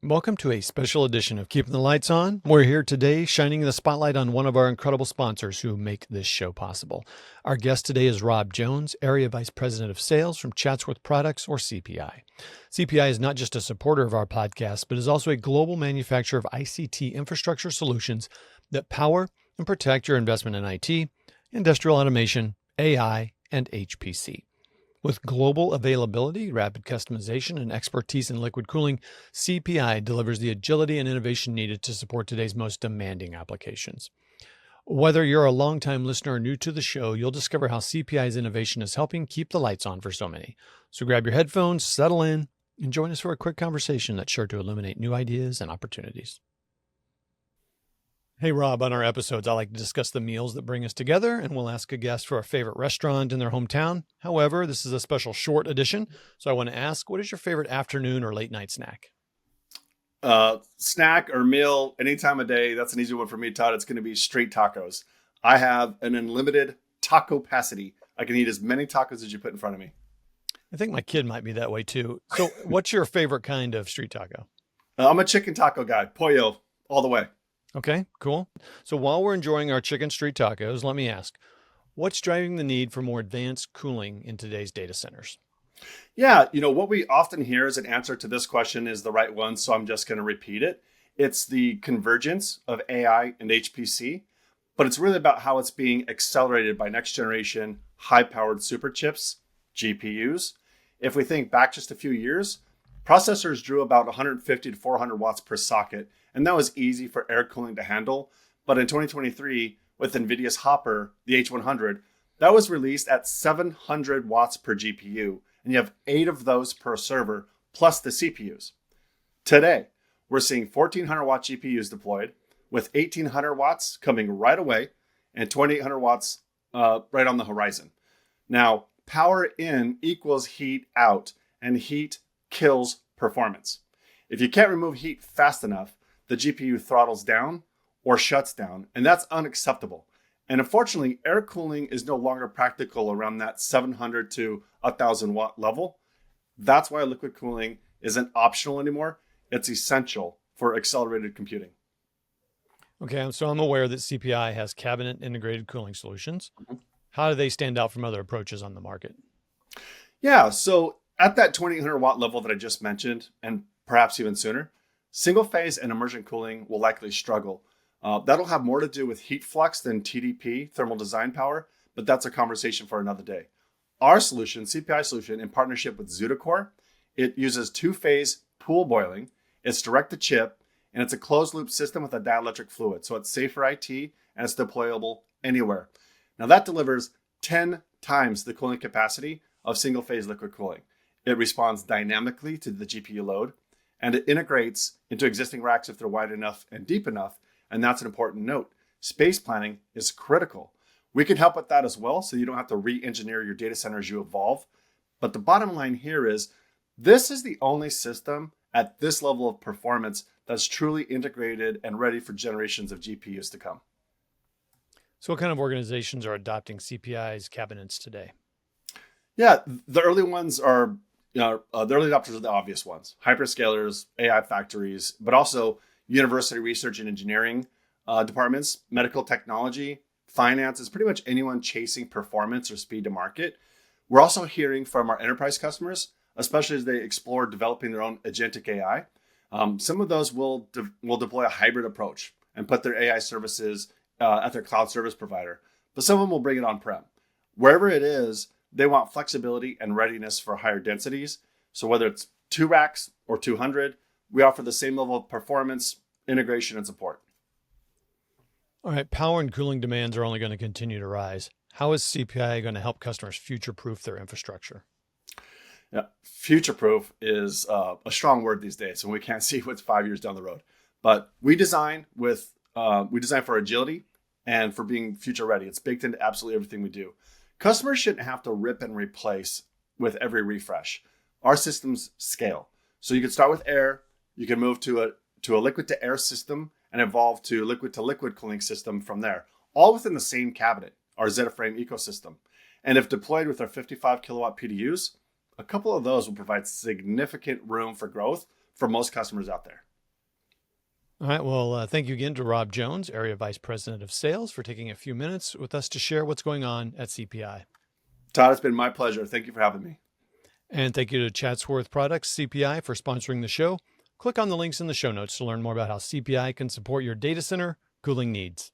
Welcome to a special edition of Keeping the Lights On. We're here today shining the spotlight on one of our incredible sponsors who make this show possible. Our guest today is Robb Jones, Area Vice President of Sales from Chatsworth Products, or CPI. CPI is not just a supporter of our podcast, but is also a global manufacturer of ICT infrastructure solutions that power and protect your investment in IT, industrial automation, AI, and HPC. With global availability, rapid customization, and expertise in liquid cooling, CPI delivers the agility and innovation needed to support today's most demanding applications. Whether you're a longtime listener or new to the show, you'll discover how CPI's innovation is helping keep the lights on for so many. So grab your headphones, settle in, and join us for a quick conversation that's sure to illuminate new ideas and opportunities. Hey, Robb, on our episodes, I like to discuss the meals that bring us together, and we'll ask a guest for a favorite restaurant in their hometown. However, this is a special short edition, so I want to ask, what is your favorite afternoon or late night snack? Snack or meal, any time of day. That's an easy one for me, Todd. It's going to be street tacos. I have an unlimited taco capacity. I can eat as many tacos as you put in front of me. I think my kid might be that way too. So what's your favorite kind of street taco? I'm a chicken taco guy. Pollo, all the way. Okay, cool. So while we're enjoying our chicken street tacos, let me ask, what's driving the need for more advanced cooling in today's data centers? Yeah, what we often hear as an answer to this question is the right one, so I'm just going to repeat it. It's the convergence of AI and HPC, but it's really about how it's being accelerated by next generation high-powered super chips, GPUs. If we think back just a few years, processors drew about 150 to 400 watts per socket, and that was easy for air cooling to handle. But in 2023, with NVIDIA's Hopper, the H100, that was released at 700 watts per GPU, and you have 8 of those per server, plus the CPUs. Today, we're seeing 1400 watt GPUs deployed, with 1800 watts coming right away, and 2800 watts right on the horizon. Now, power in equals heat out, and heat kills performance. If you can't remove heat fast enough, the GPU throttles down or shuts down, and that's unacceptable. And unfortunately, air cooling is no longer practical around that 700 to 1000 watt level. That's why liquid cooling isn't optional anymore. It's essential for accelerated computing. Okay, so I'm aware that CPI has cabinet integrated cooling solutions. Mhm. How do they stand out from other approaches on the market? Yeah, so at that 2800 watt level that I just mentioned, and perhaps even sooner, single phase and immersion cooling will likely struggle. That'll have more to do with heat flux than TDP, thermal design power, but that's a conversation for another day. Our solution, CPI solution, in partnership with ZutaCore, it uses two-phase pool boiling, it's direct to chip, and it's a closed loop system with a dielectric fluid. So it's safe for IT and it's deployable anywhere. Now that delivers 10 times the cooling capacity of single phase liquid cooling. It responds dynamically to the GPU load, and it integrates into existing racks if they're wide enough and deep enough. And that's an important note. Space planning is critical. We can help with that as well, so you don't have to re-engineer your data center as you evolve. But the bottom line here is, this is the only system at this level of performance that's truly integrated and ready for generations of GPUs to come. So what kind of organizations are adopting CPI's cabinets today? Yeah, the early ones are, the early adopters are the obvious ones. Hyperscalers, AI factories, but also university research and engineering departments, medical technology, finance, is pretty much anyone chasing performance or speed to market. We're also hearing from our enterprise customers, especially as they explore developing their own agentic AI. Some of those will deploy a hybrid approach and put their AI services at their cloud service provider, but some of them will bring it on-prem. Wherever it is, they want flexibility and readiness for higher densities. So whether it's 2 racks or 200, we offer the same level of performance, integration, and support. All right, power and cooling demands are only going to continue to rise. How is CPI going to help customers future-proof their infrastructure? Yeah, future-proof is a strong word these days, and we can't see what's 5 years down the road. But we design for agility and for being future ready. It's baked into absolutely everything we do. Customers shouldn't have to rip and replace with every refresh. Our systems scale. So you can start with air, you can move to a liquid to air system and evolve to liquid cooling system from there, all within the same cabinet, our ZetaFrame ecosystem. And if deployed with our 55 kilowatt PDUs, a couple of those will provide significant room for growth for most customers out there. All right. Well, thank you again to Robb Jones, Area Vice President of Sales, for taking a few minutes with us to share what's going on at CPI. Todd, it's been my pleasure. Thank you for having me. And thank you to Chatsworth Products, CPI, for sponsoring the show. Click on the links in the show notes to learn more about how CPI can support your data center cooling needs.